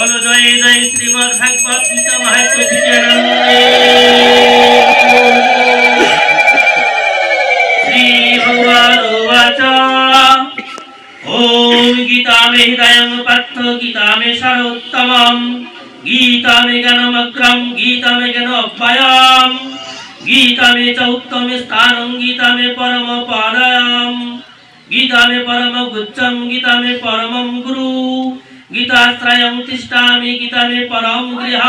बोलो जय जय श्रीमद् भागवत गीता महात्म्य श्री भगवान उवाच ओम गीता में हृदयं पार्थ गीता में सर्वोत्तमं गीता में ज्ञानमग्रं गीता में ज्ञानोपायं गीता में च उत्तम स्थानं गीता में परम पादयं गीता में परम गुच्छं गीता में परमं गुरु गीतात्रयं तिष्ठामि गीता में परम गृह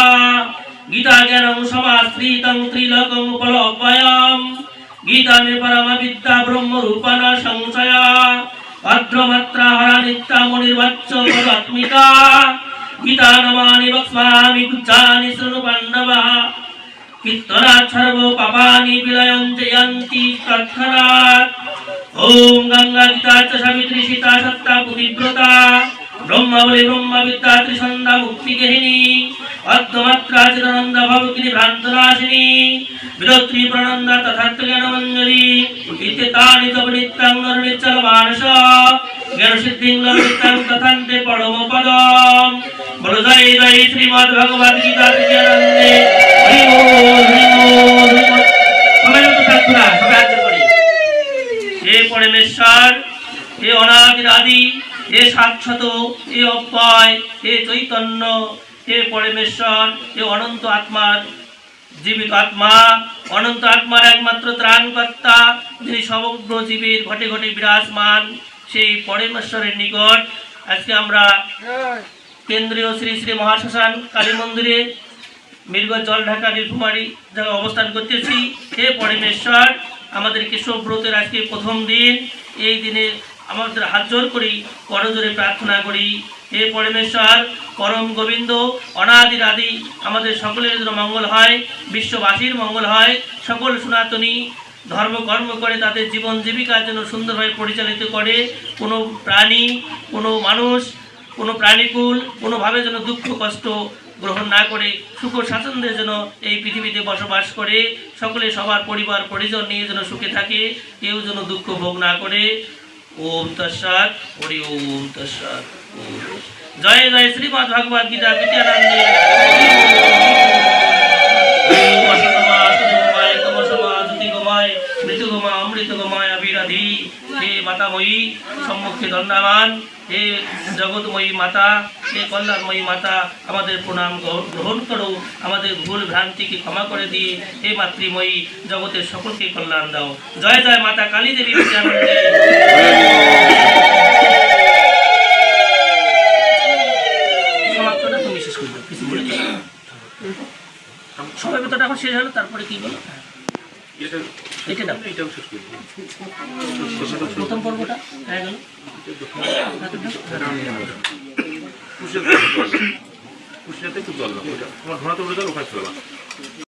गीता ज्ञानं समाश्रितं त्रिलोकं उपलभ्यं गीता में परम विद्या ब्रह्म रूपा संशय अद्रमात्रा हरा नित्या मुनिर्वच्च पदात्मिका गीता नमानि वक्ष्यामि गुच्छानि शृणु पाण्डवः कीर्तनात् सर्व पापानि विलयन्ति तत्क्षणात् ओम गंगा गीता च सावित्री सीता सत्ता पुतिव्रता ब्रह्मबली ब्रह्म विद्या त्रिसंध्या मुक्ति गहिनी अद्वमात्रा चिदानंद भवगिनी भ्रांतनाशिनी विरोत्री प्रणंद तथात्व ज्ञानमंजरी इत्येतानि च नित्यं नरनिश्चल मानस ज्ञान सिद्धिं ललितं तथान्ते परम पदम बोलो जय जय श्रीमद् भगवत गीता विद्यानंदे हरि बोल हरि बोल সবাই তো প্রার্থনা সবাই হাত করি হে পরমেশ্বর হে অনাদি আদি हे साक्षात हे अव्यय हे चैतन्य हे परमेश्वर हे अनंत आत्मार जीवित आत्मा अनंत आत्मार एकमात्र त्राणकर्ता যিনি সমগ্র জীবের ঘটে ঘটে বিরাজমান সেই পরমেশ্বরের নিকট আজকে আমরা কেন্দ্রীয় শ্রী শ্রী মহাশ্মশান কালী মন্দিরে মৃগ জল ঢাকা নীলকুমারী জায়গায় অবস্থান করতেছি। হে পরমেশ্বর আমাদের কেশবব্রতের আজকে প্রথম দিন, এই দিনে আমাদের হাত জোর করি করজোরে প্রার্থনা করি হে পরমেশ্বর পরম গোবিন্দ অনাদির আদি আমাদের সকলের যেন মঙ্গল হয়, বিশ্ববাসীর মঙ্গল হয়, সকল সনাতনী ধর্মকর্ম করে তাদের জীবন জীবিকার জন্য সুন্দরভাবে পরিচালিত করে, কোনো প্রাণী কোনো মানুষ কোনো প্রাণীকুল কোনোভাবে যেন দুঃখ কষ্ট গ্রহণ না করে সুখ স্বাচ্ছন্দ্যের যেন এই পৃথিবীতে বসবাস করে, সকলে সবার পরিবার পরিজন নিয়ে যেন সুখে থাকে, কেউ যেন দুঃখ ভোগ না করে। ओम तत्सत् हरि ओम तत्सत् जय जय श्रीमद् भगवत गीता विद्यानंदे अभिराधि हे मातामयी सम्मुखे दंडामान हे जगतमयी माता हे कल्याणमयी माता हमारे प्रणाम ग्रहण करो, हमारे भूल भ्रांति की क्षमा कर दिए हे मातृमयी जगतेर सकल के कल्याण दाओ। जय जय माता काली देवी विद्यानंदे। সবাই ভেতরটা এখন শেষ হলো, তারপরে কি বলো প্রথম পর্বটা হয়ে গেল।